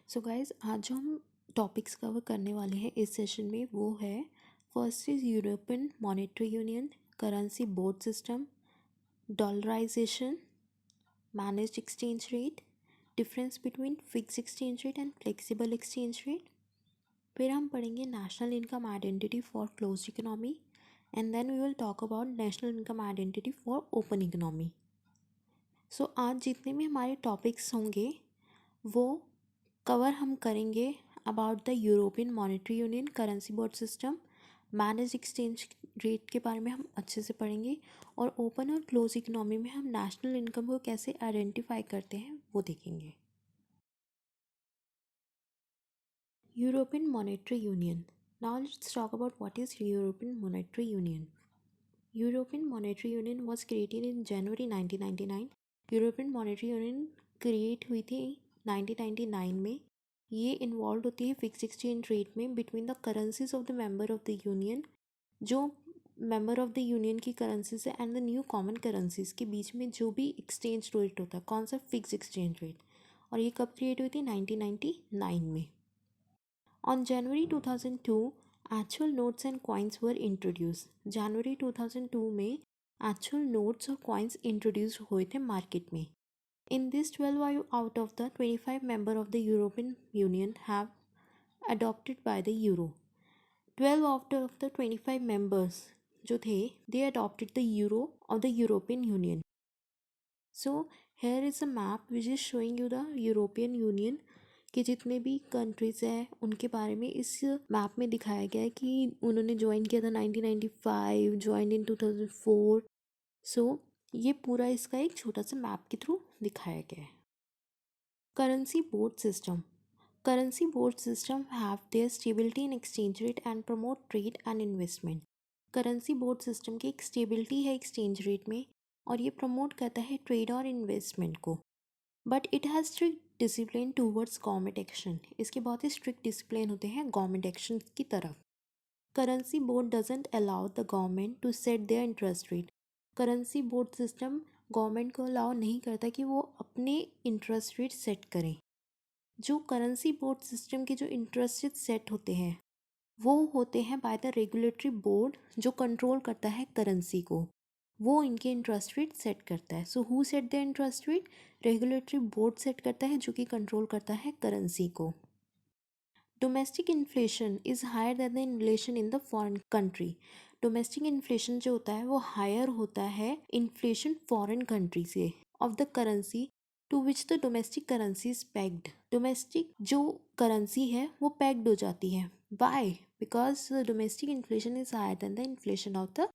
So guys आज जो हम टॉपिक्स कवर करने वाले हैं इस सेशन में वो है first is European monetary union, currency board system, dollarization, managed exchange rate, difference between fix exchange rate and flexible exchange rate. फिर हम पढ़ेंगे national income identity for closed economy and then we will talk about national income identity for open economy. So आज जितने भी हमारे topics होंगे वो cover हम करेंगे about the European monetary union, currency board system, manage exchange rate के बारे में हम अच्छे से पढ़ेंगे और ओपन और क्लोज इकोनॉमी में हम नेशनल इनकम को कैसे आइडेंटिफाई करते हैं वो देखेंगे। European monetary union. Now let's talk about what is European monetary union. European monetary union was created in January 1999। European monetary union create हुई थी 1999 में। ये इन्वॉल्व होती है फिक्स एक्सचेंज रेट में between the currencies of the member of the union, जो member of the union की currencies है and the new common currencies के बीच में जो भी एक्सचेंज रेट होता है, कौन सा फिक्स एक्सचेंज रेट। और ये कब क्रिएट हुई थी 1999 में। On January 2002 actual notes and coins were introduce. जनवरी 2002 में एक्चुअल नोट्स और कॉइन्स इंट्रोड्यूस हुए थे मार्केट में। In this, 12 out of the 25 members of the European Union have adopted by the euro. 12 out of the 25 members जो थे they adopted the euro of the European Union. So here is a map which is showing you the European Union कि जितने भी countries हैं उनके बारे में इस मैप में दिखाया गया है कि उन्होंने ज्वाइन किया था 1995, ज्वाइन इन 2004। सो ये पूरा इसका एक छोटा सा मैप के थ्रू दिखाया गया है। Currency board system. Currency board system have their stability in exchange rate and promote trade and investment. Currency board system की एक स्टेबिलिटी है एक्सचेंज रेट में और ये प्रमोट करता है ट्रेड और इन्वेस्टमेंट को। But it has strict discipline towards government action. इसके बहुत ही स्ट्रिक्ट डिसिप्लिन होते हैं गवर्नमेंट एक्शन की तरफ। Currency board doesn't allow the government to set their interest rate. Currency board system government को अलाउ नहीं करता कि वो अपने इंटरेस्ट रेट सेट करें। जो करेंसी बोर्ड सिस्टम के जो इंटरेस्ट रेट सेट होते हैं वो होते हैं बाय द रेगुलेटरी बोर्ड जो कंट्रोल करता है करेंसी को, वो इनके इंटरेस्ट रेट सेट करता है। So who set the interest rate? Regulatory board set करता है जो कि कंट्रोल करता है करेंसी को। Domestic inflation is higher than the inflation in the foreign country. Domestic inflation जो होता है वो हायर होता है इन्फ्लेशन फॉरेन कंट्री से of the currency to which the domestic currency is pegged. Domestic जो करेंसी है वो पैक्ड हो जाती है। Why? Because the domestic inflation is higher than the inflation of the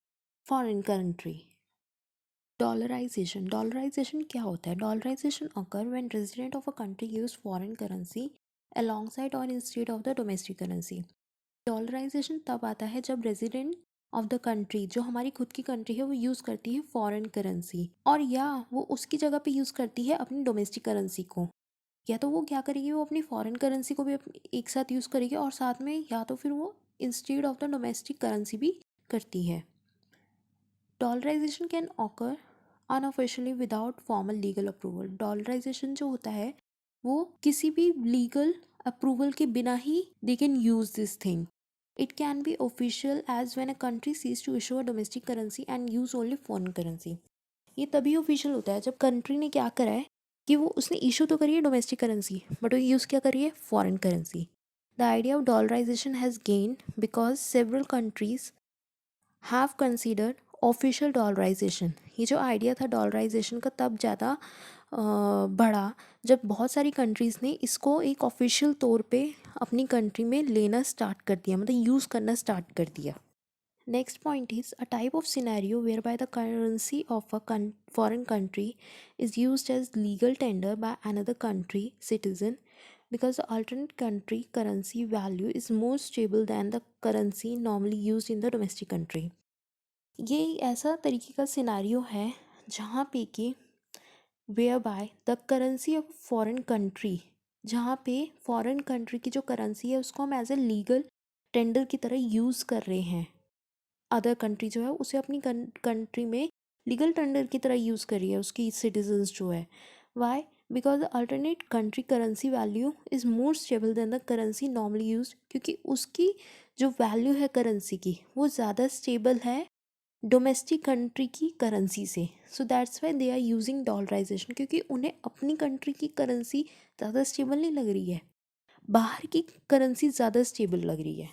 foreign country. Dollarisation. Dollarisation क्या होता है? Dollarisation occur when resident of a country use foreign currency alongside और instead of the domestic currency। Dollarisation तब आता है जब resident of the country, जो हमारी खुद की कंट्री है, वो यूज़ करती है फॉरेन करेंसी और या वो उसकी जगह पे यूज़ करती है अपनी डोमेस्टिक करेंसी को। या तो वो क्या करेगी, वो अपनी फॉरेन करेंसी को भी एक साथ यूज़ करेगी और साथ में या तो फिर वो instead of the domestic currency भी करती है। Dollarisation can occur unofficially without formal legal approval. Dollarisation जो होता है वो किसी भी लीगल अप्रूवल के बिना ही they can use this thing. It can be official as when a country ceases to issue a domestic currency and use only foreign currency. ये तभी ऑफिशियल होता है जब कंट्री ने क्या करा है कि वो उसने इशू तो करी है डोमेस्टिक करेंसी बट वो यूज़ क्या करी है, foreign currency. The idea of dollarisation has gain because several countries have considered official dollarisation. ये जो आइडिया था डॉलराइजेशन का तब ज़्यादा बढ़ा जब बहुत सारी कंट्रीज़ ने इसको एक ऑफिशियल तौर पे अपनी कंट्री में लेना स्टार्ट कर दिया, मतलब यूज़ करना स्टार्ट कर दिया। Next point is a type of scenario where by the currency of a foreign country is used as legal tender by another country citizen because the alternate country currency value is more stable than the currency normally used in the domestic country। ये ऐसा तरीके का scenario है जहाँ पे कि where by the currency of foreign country, जहाँ पे फॉरेन कंट्री की जो करेंसी है उसको हम एज ए लीगल टेंडर की तरह यूज़ कर रहे हैं। अदर कंट्री जो है उसे अपनी कंट्री में लीगल टेंडर की तरह यूज़ कर रही है उसकी सिटीजन्स जो है। Why? Because the alternate country currency value is more stable than the currency normally use, क्योंकि उसकी जो वैल्यू है करेंसी की वो ज़्यादा स्टेबल है डोमेस्टिक कंट्री की करेंसी से. So that's why they are using dollarisation, क्योंकि उन्हें अपनी कंट्री की करेंसी ज़्यादा स्टेबल नहीं लग रही है, बाहर की करेंसी ज़्यादा स्टेबल लग रही है.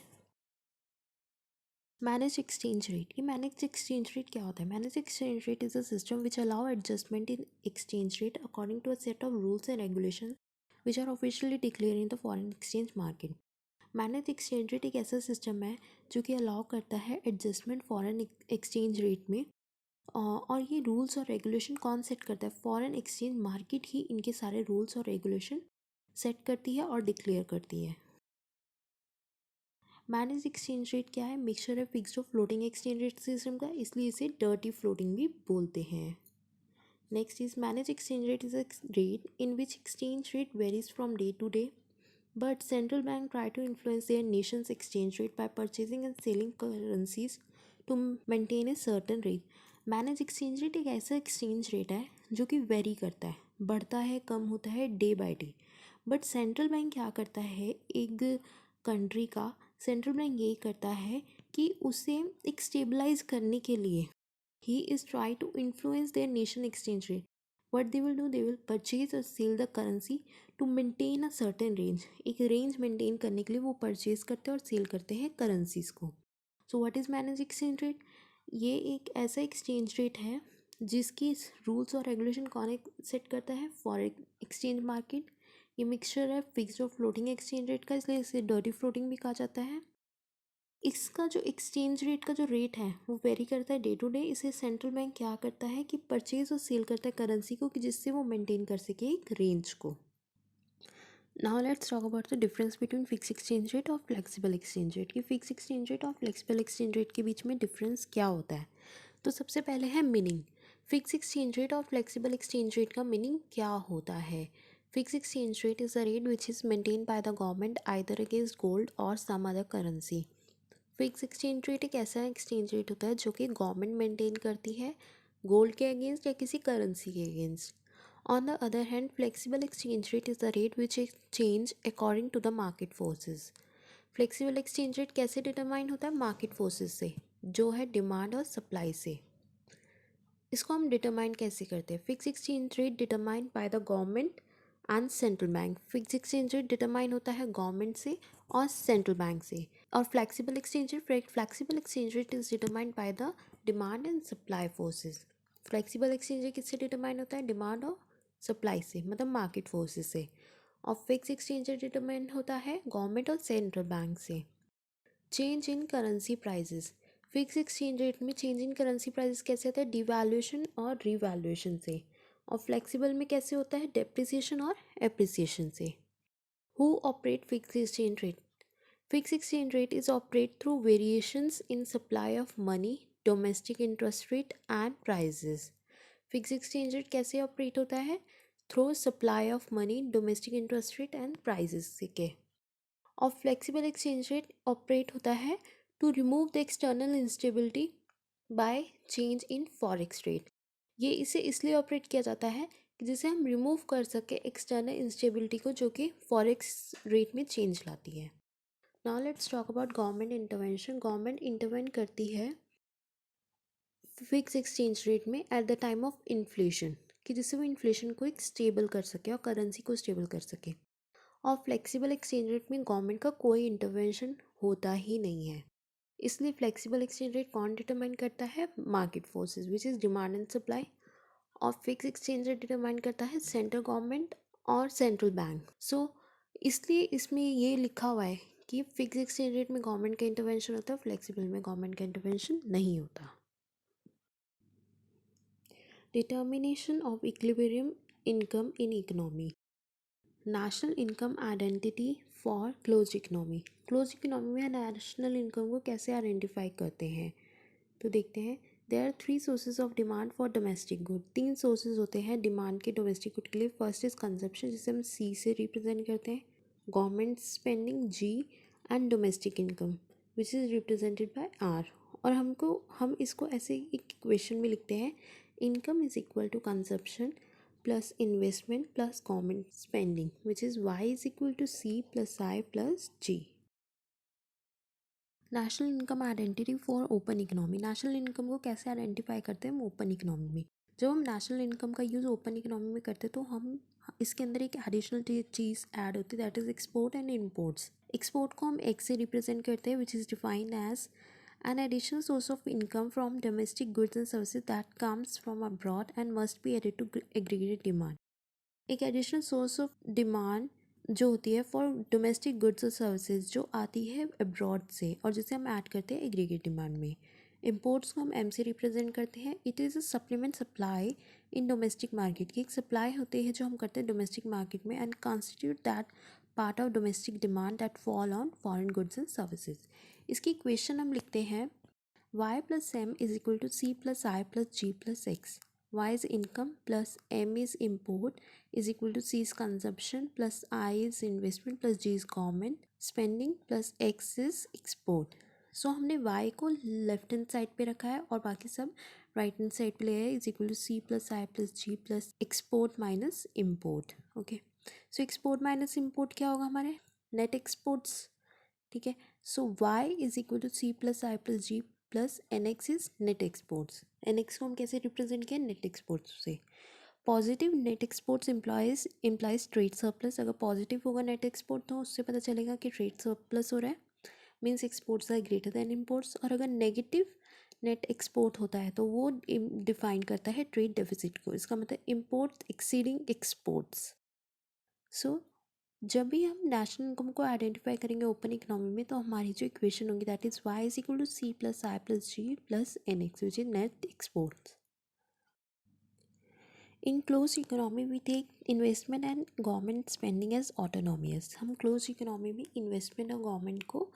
Manage exchange rate. ये मैनेज एक्सचेंज रेट क्या होता है? Manage exchange rate is a system which allow adjustment in exchange rate according to a set of rules and regulation which are officially declare in the foreign exchange market. Manage exchange rate एक ऐसा system है जो कि allow करता है adjustment foreign exchange rate में. और ये रूल्स और रेगुलेशन कौन सेट करता है? फॉरेन एक्सचेंज मार्केट ही इनके सारे रूल्स और रेगुलेशन सेट करती है और डिक्लेयर करती है. मैनेज एक्सचेंज रेट क्या है? मिक्सचर है फिक्स्ड और फ्लोटिंग एक्सचेंज रेट सिस्टम का, इसलिए इसे डर्टी फ्लोटिंग भी बोलते हैं. Next is manage exchange rate is a rate in which exchange rate varies from day to day, but central bank try to influence their nation's exchange rate by purchasing and selling currencies to maintain a certain rate. Manage exchange rate एक ऐसा exchange rate है जो कि very करता है, बढ़ता है, कम होता है day by day. But central bank क्या करता है? एक कंट्री का सेंट्रल बैंक ये करता है कि उसे एक स्टेबलाइज करने के लिए he is try to influence their nation exchange rate. What they will do, they will purchase और sell the currency to maintain a certain range. एक रेंज मेंटेन करने के लिए वो परचेज करते हैं और सेल करते हैं करेंसीज को. So what is manage exchange rate? ये एक ऐसा एक्सचेंज रेट है जिसकी रूल्स और रेगुलेशन कौन सेट करता है? Foreign exchange market. ये मिक्सचर है फिक्स्ड और फ्लोटिंग एक्सचेंज रेट का, इसलिए इसे डर्टी फ्लोटिंग भी कहा जाता है. इसका जो एक्सचेंज रेट का जो रेट है वो वेरी करता है डे टू डे. इसे सेंट्रल बैंक क्या करता है कि परचेज और सेल करता है करेंसी को, कि जिससे वो मेंटेन कर सके एक रेंज को. Now let's talk about the difference between fix exchange rate और फ्लेक्सिबल एक्सचेंज रेट. कि फिक्स एक्सचेंज रेट और फ्लेक्सिबल एक्सचेंज रेट के बीच में डिफरेंस क्या होता है? तो सबसे पहले है मीनिंग. फिक्स एक्सचेंज रेट और फ्लेक्सिबल एक्सचेंज रेट का मीनिंग क्या होता है? Fix exchange rate is the rate which is maintain by the government either against gold और some other currency. Fix exchange rate एक ऐसा एक्सचेंज रेट होता है जो कि गवर्नमेंट मेंटेन करती है गोल्ड के अगेंस्ट या किसी करेंसी के against. On the other hand flexible exchange rate is the rate which change according to the market forces. Flexible exchange rate कैसे डिटरमाइन होता है? मार्केट फोर्सेस से, जो है डिमांड और सप्लाई से. इसको हम डिटरमाइन कैसे करते हैं? Fix exchange rate determined by the government and central bank. Fix exchange rate determine होता है गवर्नमेंट से और सेंट्रल बैंक से. और flexible exchange rate is determined by the demand and supply forces. Flexible exchange rate किससे determine होता है? Demand और सप्लाई से, मतलब मार्केट फोर्सेस से. और फिक्स एक्सचेंज रेट डिटरमाइन होता है गवर्नमेंट और सेंट्रल बैंक से. Change in currency prices. Fix exchange rate में चेंज इन करेंसी प्राइजेस कैसे होता है? डिवैल्यूएशन और रिवैल्यूएशन से. और फ्लेक्सिबल में कैसे होता है? डेप्रिसिएशन और एप्रिसिएशन से. Who operate fix exchange rate? Fix exchange rate is operate through variations in supply of money, domestic interest rate and prices. Fix exchange rate कैसे ऑपरेट होता है? Through supply of money, domestic interest rate and prices से के. और flexible exchange rate operate होता है to remove the external instability by change in forex rate. ये इसे इसलिए ऑपरेट किया जाता है कि जिसे हम रिमूव कर सके एक्सटर्नल इंस्टेबिलिटी को, जो कि फॉरेक्स रेट में चेंज लाती है. Now let's talk about government intervention. Government intervent करती है फिक्स एक्सचेंज रेट में at the time of inflation, कि जिससे वो इन्फ्लेशन को एक स्टेबल कर सके और करेंसी को स्टेबल कर सके. और फ्लेक्सिबल एक्सचेंज रेट में गवर्नमेंट का कोई इंटरवेंशन होता ही नहीं है. इसलिए फ्लेक्सिबल एक्सचेंज रेट कौन डिटरमाइन करता है? Market forces which is demand and supply. और फिक्स एक्सचेंज रेट डिटरमाइन करता है सेंट्रल गवर्नमेंट और सेंट्रल बैंक. सो इसलिए इसमें ये लिखा हुआ है कि फिक्स एक्सचेंज रेट में गवर्नमेंट का इंटरवेंशन होता है, फ्लेक्सिबल में गवर्नमेंट का इंटरवेंशन नहीं होता. Determination of equilibrium income in economy. National income identity for close economy. Close economy में नेशनल इनकम को कैसे आइडेंटिफाई करते हैं? तो देखते हैं. There are 3 sources of demand for domestic good. 3 sources होते हैं डिमांड के डोमेस्टिक गुड के लिए. फर्स्ट इज कंजप्शन, जिसे हम सी से रिप्रेजेंट करते हैं. Government spending G. And domestic income which is represented by R. और हम इसको ऐसे एक इक्वेशन में लिखते हैं. Income is equal to consumption plus investment plus government spending, which is y is equal to c plus I plus g. National income identity for open economy. National income को कैसे आइडेंटिफाई करते हैं हम open economy में. जब हम national income का use open economy में करते हैं तो हम इसके अंदर एक एडिशनल चीज़ ऐड होती है, that is export and imports. Export को हम एक्स से रिप्रेजेंट करते हैं, which is defined as an additional source of income from domestic goods and services that comes from abroad and must be added to aggregate demand. एक additional source of demand जो होती है for domestic goods और services जो आती है abroad से और जिसे हम ऐड करते हैं एग्रीगेट डिमांड में. इम्पोर्ट्स को हम एम से रिप्रेजेंट करते हैं. It is a supplement supply in domestic market की एक सप्लाई होती है जो हम करते हैं डोमेस्टिक मार्केट में and constitute that part of domestic demand that fall on foreign goods and services. इसकी इक्वेशन हम लिखते हैं y plus m is equal to c plus I plus g plus x. Y is income plus m is import is equal to c is consumption plus I is investment plus g is government spending plus x is export. सो हमने y को left hand side पे रखा है और बाकी सब right hand side पे ले आए. Is equal to C plus I plus G plus export minus import. Okay, so export minus import क्या होगा हमारे नेट एक्सपोर्ट्स. ठीक है, so y is equal to C plus I plus G plus N X is net exports. N X को हम कैसे represent किया net exports से. Positive net exports implies trade surplus. अगर पॉजिटिव होगा नेट एक्सपोर्ट तो उससे पता चलेगा कि ट्रेड सरप्लस हो रहा है, means exports are greater than imports. और अगर नेगेटिव नेट एक्सपोर्ट होता है तो वो डिफाइन करता है ट्रेड डेफिसिट को. इसका मतलब इम्पोर्ट एक्सीडिंग एक्सपोर्ट्स. सो जब भी हम नेशनल इनकम को आइडेंटिफाई करेंगे ओपन इकोनॉमी में तो हमारी जो इक्वेशन होगी that is y is equal to C plus I plus G plus N X which is net exports. In close economy we take investment and government spending as autonomous. हम close economy में investment और government को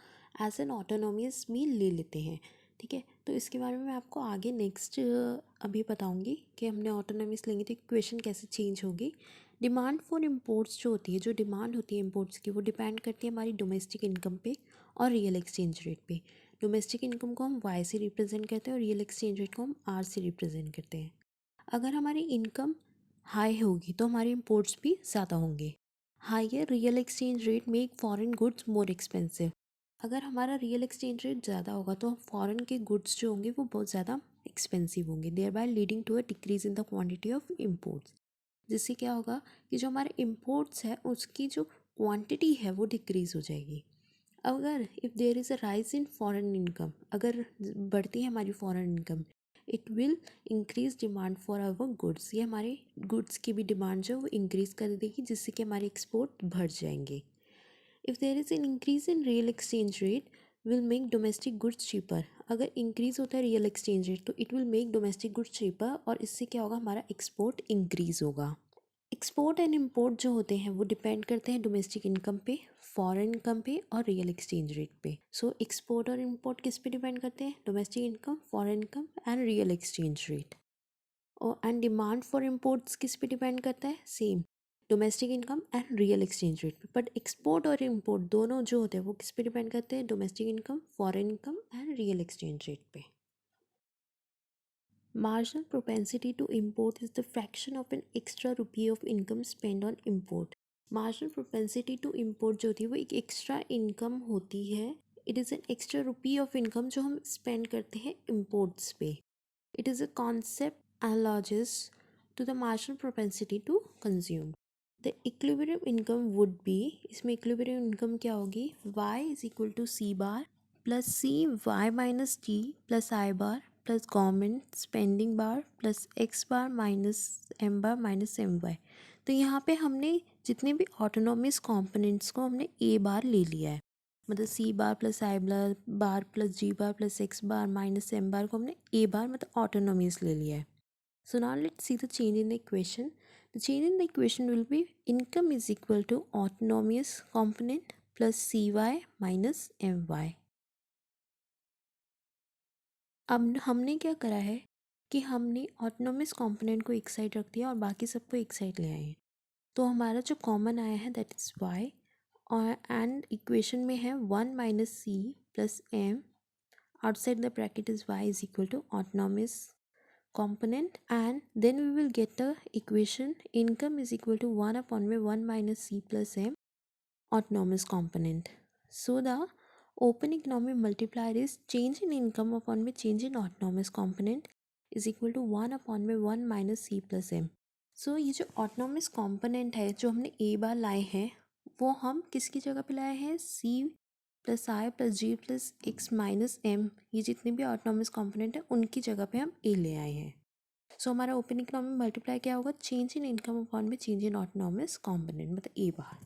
as an autonomous भी ले लेते हैं. ठीक है, तो इसके बारे में मैं आपको आगे नेक्स्ट अभी बताऊंगी कि हमने ऑटोनोमियस लेंगे तो इक्वेशन कैसे चेंज होगी. डिमांड फॉर इम्पोर्ट्स जो होती है, जो डिमांड होती है इम्पोर्ट्स की, वो डिपेंड करती है हमारी डोमेस्टिक इनकम पे और रियल एक्सचेंज रेट पे. डोमेस्टिक इनकम को हम वाई से रिप्रेजेंट करते हैं और रियल एक्सचेंज रेट को हम आर से रिप्रेजेंट करते हैं. अगर हमारी इनकम हाई होगी तो हमारे इम्पोर्ट्स भी ज़्यादा होंगे. Higher real exchange rate make foreign goods more expensive. अगर हमारा रियल एक्सचेंज रेट ज़्यादा होगा तो फॉरेन के गुड्स जो होंगे वो बहुत ज़्यादा एक्सपेंसिव होंगे, thereby leading to a decrease in the quantity of imports. जिससे क्या होगा कि जो हमारे इम्पोर्ट्स है उसकी जो क्वांटिटी है वो डिक्रीज़ हो जाएगी. अगर if there is a rise in foreign income, अगर बढ़ती है हमारी foreign income, it will increase demand for our goods. ये हमारे गुड्स की भी डिमांड जो है वो इंक्रीज़ कर देगी जिससे कि हमारे एक्सपोर्ट बढ़ जाएंगे. If there is an increase in real exchange rate will make domestic goods cheaper. अगर इंक्रीज़ होता है रियल एक्सचेंज रेट तो it will make domestic goods cheaper और इससे क्या होगा हमारा एक्सपोर्ट इंक्रीज़ होगा. एक्सपोर्ट एंड इम्पोर्ट जो होते हैं वो डिपेंड करते हैं डोमेस्टिक इनकम पे, फॉरेन इनकम पे और रियल एक्सचेंज रेट पे. सो एक्सपोर्ट और इम्पोर्ट किस पे डिपेंड करते हैं, domestic income, foreign income and real exchange rate. और एंड डिमांड फॉर इम्पोर्ट्स किस पे डिपेंड करता है, same domestic income and real exchange rate पे. बट एक्सपोर्ट और इम्पोर्ट दोनों जो होते हैं वो किस पे डिपेंड करते हैं, domestic income, foreign income and real exchange rate पे. Marginal propensity to import is the fraction of an extra rupee of income spent on import. Marginal propensity to import जो होती है वो एक एक्स्ट्रा इनकम होती है. It is an extra rupee of income जो हम स्पेंड करते हैं इम्पोर्ट्स पे. It is a concept analogous to the marginal propensity to consume. The equilibrium income would be, इसमें इक्विलिब्रियम इनकम क्या होगी, y is equal to C bar plus C Y minus T plus I bar plus government spending bar plus X bar minus M Y. तो यहाँ पे हमने जितने भी autonomous components को हमने ए बार ले लिया है, मतलब सी bar plus I bar plus ji bar plus X bar minus M बार को हमने ए बार मतलब ऑटोनोमस ले लिया है. So now let's see the change in the equation. The change in the equation will be income is equal to autonomous component plus cy minus my. अब हमने क्या करा है कि हमने ऑटोनोमस कंपोनेंट को एक साइड रख दिया और बाकी सबको एक साइड ले आए हैं. तो हमारा जो कॉमन आया है दैट इज़ y और एंड इक्वेशन में है 1 minus C plus M. Outside the bracket is y is equal to autonomous component, and then we will get the equation income is equal to 1 upon by 1 minus c plus m autonomous component. So the open economic multiplier is change in income upon by change in autonomous component is equal to 1 upon by 1 minus c plus m. सो ये जो autonomous component है जो हमने ए बार लाए हैं वो हम किसकी जगह पे लाए हैं, सी plus I plus G plus x minus M, ये जितने भी ऑटोनॉमस कंपोनेंट है उनकी जगह पे हम ए ले आए हैं. सो हमारा ओपन इकोनॉमिक मल्टीप्लाई क्या होगा, चेंज इन इनकम अपॉन में चेंज इन ऑटोनॉमस कंपोनेंट मतलब ए बार.